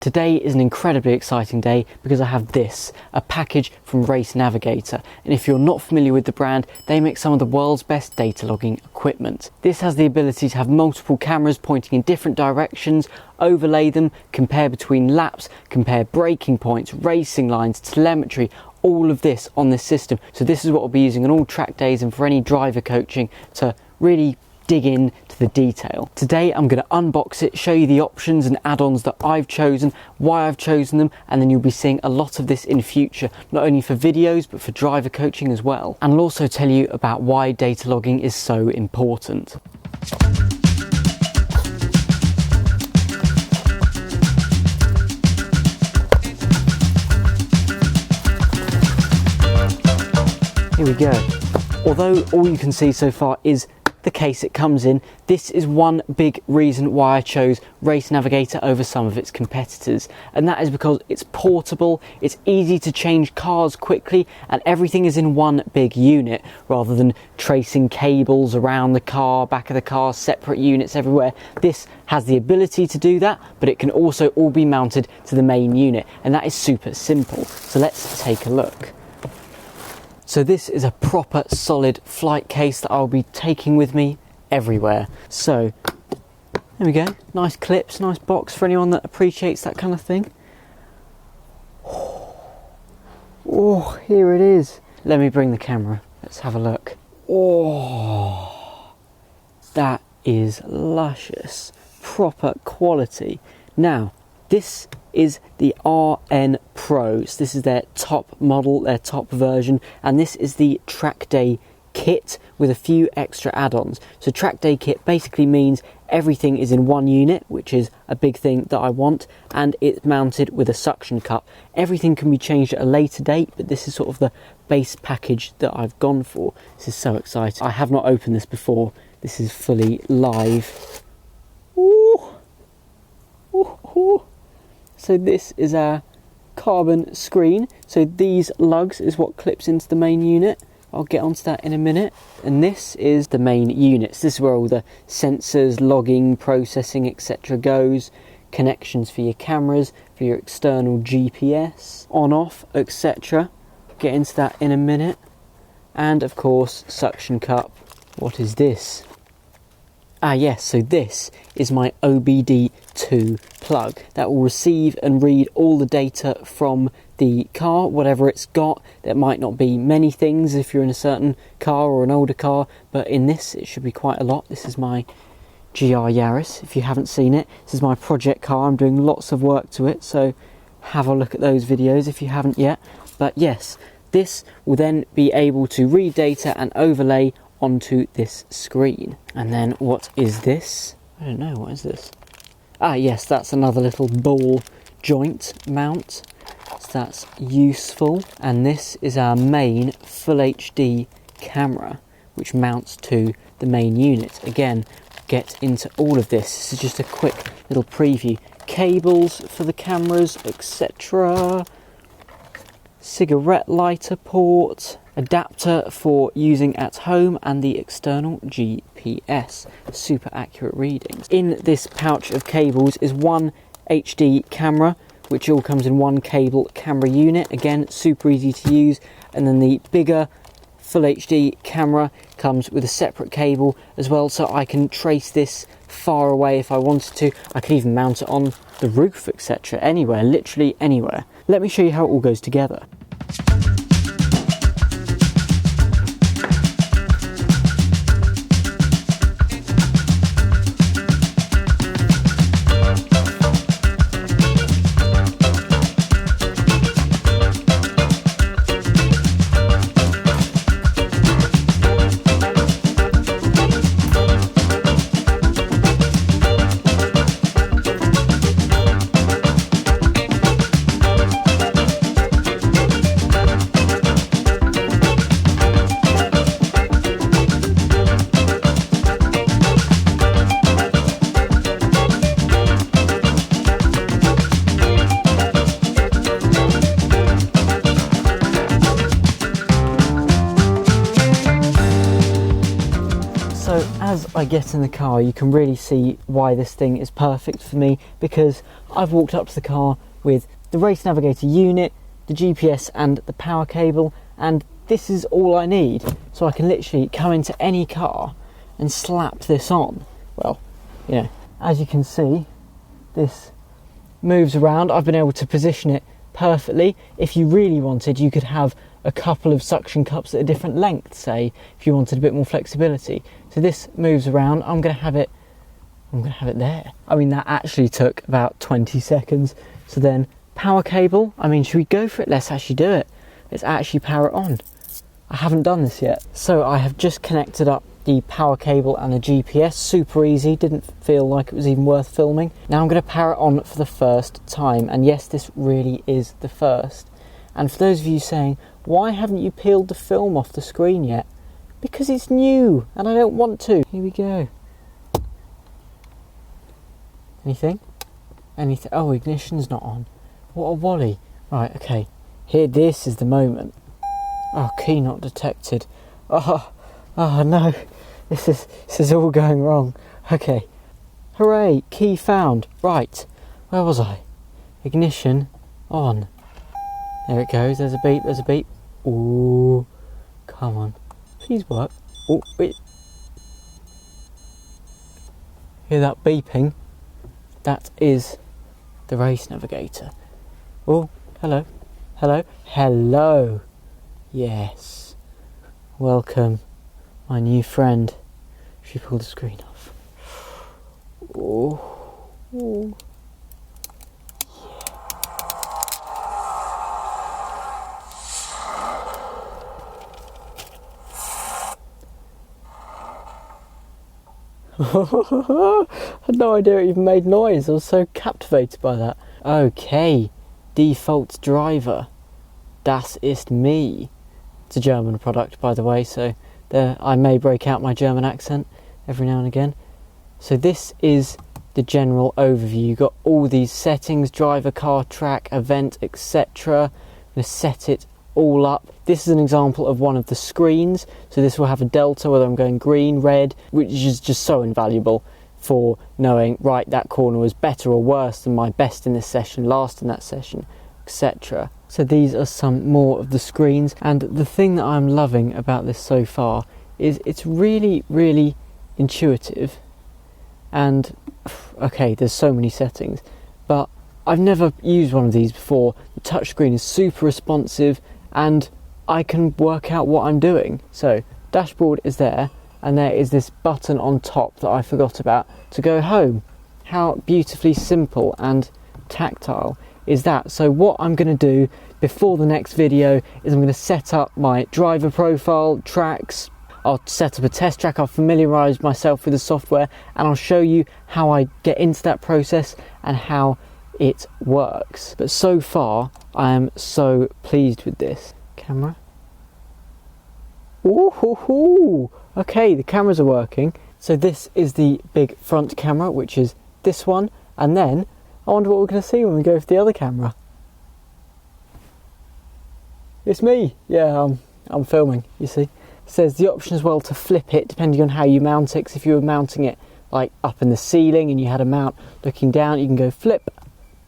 Today is an incredibly exciting day because I have this, a package from Race Navigator, and if you're not familiar with the brand, they make some of the world's best data logging equipment. This has the ability to have multiple cameras pointing in different directions, overlay them, compare between laps, compare braking points, racing lines, telemetry, all of this on this system. So this is what we'll be using on all track days and for any driver coaching to really dig in to the detail. Today I'm going to unbox it, show you the options and add-ons that I've chosen, why I've chosen them, and then you'll be seeing a lot of this in future, not only for videos but for driver coaching as well. And I'll also tell you about why data logging is so important. Here we go. Although all you can see so far is the case it comes in, this is one big reason why I chose Race Navigator over some of its competitors, and that is because it's portable, it's easy to change cars quickly, and everything is in one big unit rather than tracing cables around the car, back of the car, separate units everywhere. This has the ability to do that, but it can also all be mounted to the main unit, and that is super simple. So let's take a look. So this is a proper solid flight case that I'll be taking with me everywhere. So there we go, nice clips, nice box for anyone that appreciates that kind of thing. Oh, here it is. Let me bring the camera, let's have a look. Oh, that is luscious, proper quality. Now, this is the RN Pro. So this is their top model, their top version, and this is the track day kit with a few extra add-ons. So track day kit basically means everything is in one unit, which is a big thing that I want, and it's mounted with a suction cup. Everything can be changed at a later date, but this is sort of the base package that I've gone for. This is so exciting. I have not opened this before. This is fully live. Ooh. Ooh, ooh. So this is our carbon screen. So these lugs is what clips into the main unit. I'll get onto that in a minute. And this is the main unit. So this is where all the sensors, logging, processing, etc. goes. Connections for your cameras, for your external GPS, on, off, etc. Get into that in a minute. And of course, suction cup. What is this? Ah yes, so this is my OBD2 plug that will receive and read all the data from the car, whatever it's got. There might not be many things if you're in a certain car or an older car, but in this it should be quite a lot. This is my GR Yaris, if you haven't seen it. This is my project car, I'm doing lots of work to it, so have a look at those videos if you haven't yet. But yes, this will then be able to read data and overlay onto this screen. And then what is this? I don't know, what is this? Ah yes, that's another little ball joint mount, so that's useful. And this is our main full HD camera, which mounts to the main unit. Again, get into all of this. This is just a quick little preview. Cables for the cameras, etc. Cigarette lighter port, adapter for using at home, and the external GPS. Super accurate readings. In this pouch of cables is one HD camera, which all comes in one cable camera unit. Again, super easy to use. And then the bigger full HD camera comes with a separate cable as well, so I can trace this far away if I wanted to. I could even mount it on the roof, etc. Anywhere, literally anywhere. Let me show you how it all goes together. I get in the car, you can really see why this thing is perfect for me, because I've walked up to the car with the Race Navigator unit, the GPS and the power cable, and this is all I need. So I can literally come into any car and slap this on. Well, you know, as you can see, this moves around. I've been able to position it perfectly. If you really wanted, you could have a couple of suction cups at a different length, say, if you wanted a bit more flexibility. So this moves around. I'm going to have it there. I mean, that actually took about 20 seconds. So then power cable, I mean, should we go for it? Let's actually do it. Let's actually power it on. I haven't done this yet. So I have just connected up the power cable and the GPS. Super easy, didn't feel like it was even worth filming. Now I'm going to power it on for the first time. And yes, this really is the first. And for those of you saying, why haven't you peeled the film off the screen yet? Because it's new and I don't want to. Here we go. Anything? Anything? Oh, ignition's not on. What a wally. Right, okay. Here, this is the moment. Oh, key not detected. Oh no. This is all going wrong. Okay. Hooray, key found. Right. Where was I? Ignition on. There it goes. There's a beep. There's a beep. Ooh. Come on. Please work. Oh, wait. Hear that beeping? That is the Race Navigator. Oh, hello. Hello. Hello. Yes. Welcome, my new friend. Should we pull the screen off? Oh. Oh. I had no idea it even made noise. I was so captivated by that. Okay, default driver. Das ist me. It's a German product, by the way, so there I may break out my German accent every now and again. So this is the general overview. You've got all these settings, driver, car, track, event, etc. I'm going to set it all up. This is an example of one of the screens. So this will have a delta, whether I'm going green, red, which is just so invaluable for knowing, right, that corner was better or worse than my best in this session, last in that session, etc. So these are some more of the screens, and the thing that I'm loving about this so far is it's really, really intuitive. And okay, there's so many settings, but I've never used one of these before. The touchscreen is super responsive and I can work out what I'm doing. So dashboard is there, and there is this button on top that I forgot about to go home. How beautifully simple and tactile is that? So what I'm going to do before the next video is I'm going to set up my driver profile, tracks. I'll set up a test track, I'll familiarise myself with the software, and I'll show you how I get into that process and how it works. But so far I am so pleased with this. Camera. Ooh, okay, the cameras are working. So this is the big front camera, which is this one, and then I wonder what we're going to see when we go for the other camera. It's me. Yeah, I'm filming, you see. It says the option as well to flip it depending on how you mount it, 'cause if you were mounting it like up in the ceiling and you had a mount looking down, you can go flip,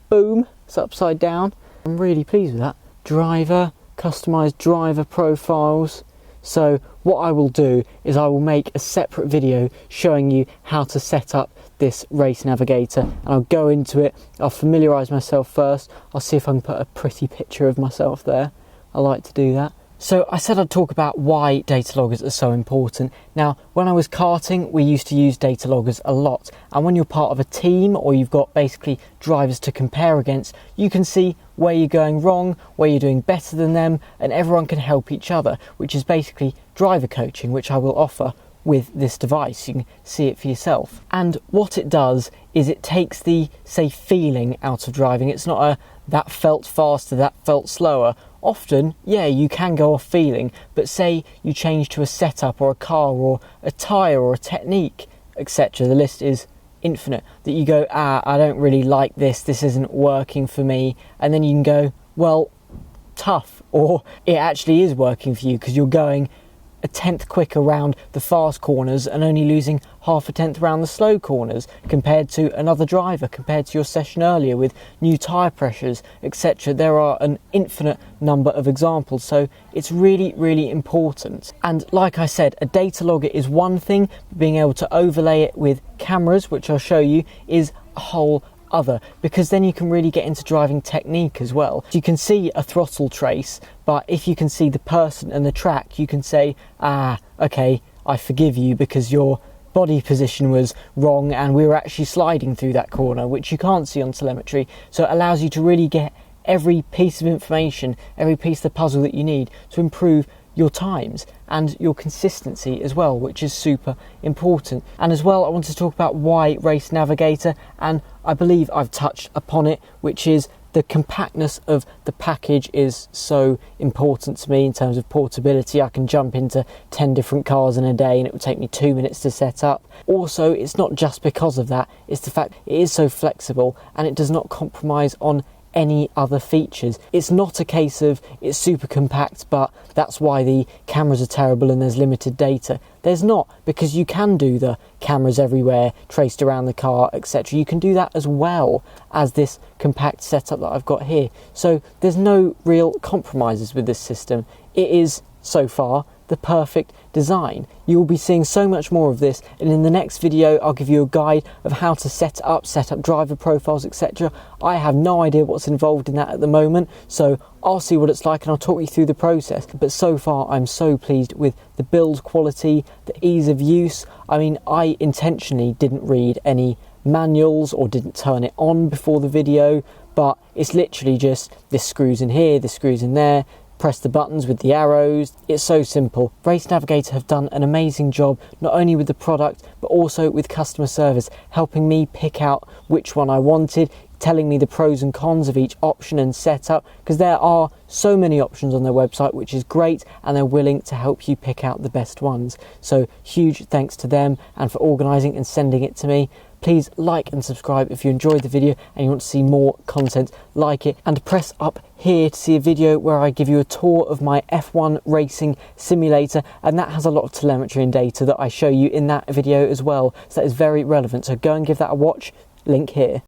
boom, it's upside down. I'm really pleased with that. Driver, customised driver profiles. So what I will do is I will make a separate video showing you how to set up this Race Navigator, and I'll go into it, I'll familiarise myself first, I'll see if I can put a pretty picture of myself there. I like to do that. So I said I'd talk about why data loggers are so important. Now, when I was karting, we used to use data loggers a lot. And when you're part of a team or you've got basically drivers to compare against, you can see where you're going wrong, where you're doing better than them, and everyone can help each other, which is basically driver coaching, which I will offer with this device. You can see it for yourself. And what it does is it takes the, say, feeling out of driving. It's not a that felt faster, that felt slower. Often, yeah, you can go off feeling, but say you change to a setup or a car or a tyre or a technique, etc. The list is infinite. That you go, I don't really like this isn't working for me. And then you can go, well, tough. Or it actually is working for you because you're going a tenth quicker around the fast corners and only losing half a tenth around the slow corners compared to another driver, compared to your session earlier with new tyre pressures, etc. There are an infinite number of examples, so it's really, really important. And like I said, a data logger is one thing, being able to overlay it with cameras, which I'll show you, is a whole other, because then you can really get into driving technique as well. You can see a throttle trace, but if you can see the person and the track, you can say, okay, I forgive you because your body position was wrong and we were actually sliding through that corner, which you can't see on telemetry. So it allows you to really get every piece of information, every piece of the puzzle that you need to improve your times and your consistency as well, which is super important. And as well, I want to talk about why Race Navigator, and I believe I've touched upon it, which is the compactness of the package is so important to me in terms of portability. I can jump into 10 different cars in a day and it would take me 2 minutes to set up. Also, it's not just because of that, it's the fact it is so flexible and it does not compromise on any other features. It's not a case of it's super compact, but that's why the cameras are terrible and there's limited data. There's not, because you can do the cameras everywhere traced around the car, etc. You can do that as well as this compact setup that I've got here. So there's no real compromises with this system. It is, so far, the perfect design. You will be seeing so much more of this, and in the next video I'll give you a guide of how to set up driver profiles, etc. I have no idea what's involved in that at the moment, so I'll see what it's like and I'll talk you through the process. But so far I'm so pleased with the build quality, the ease of use. I mean, I intentionally didn't read any manuals or didn't turn it on before the video, but it's literally just this screws in here, this screws in there, press the buttons with the arrows. It's so simple. Race Navigator have done an amazing job, not only with the product but also with customer service, helping me pick out which one I wanted, telling me the pros and cons of each option and setup, because there are so many options on their website, which is great, and they're willing to help you pick out the best ones. So huge thanks to them and for organising and sending it to me. Please like and subscribe if you enjoyed the video and you want to see more content like it, and press up here to see a video where I give you a tour of my F1 racing simulator, and that has a lot of telemetry and data that I show you in that video as well, so that is very relevant. So go and give that a watch, link here.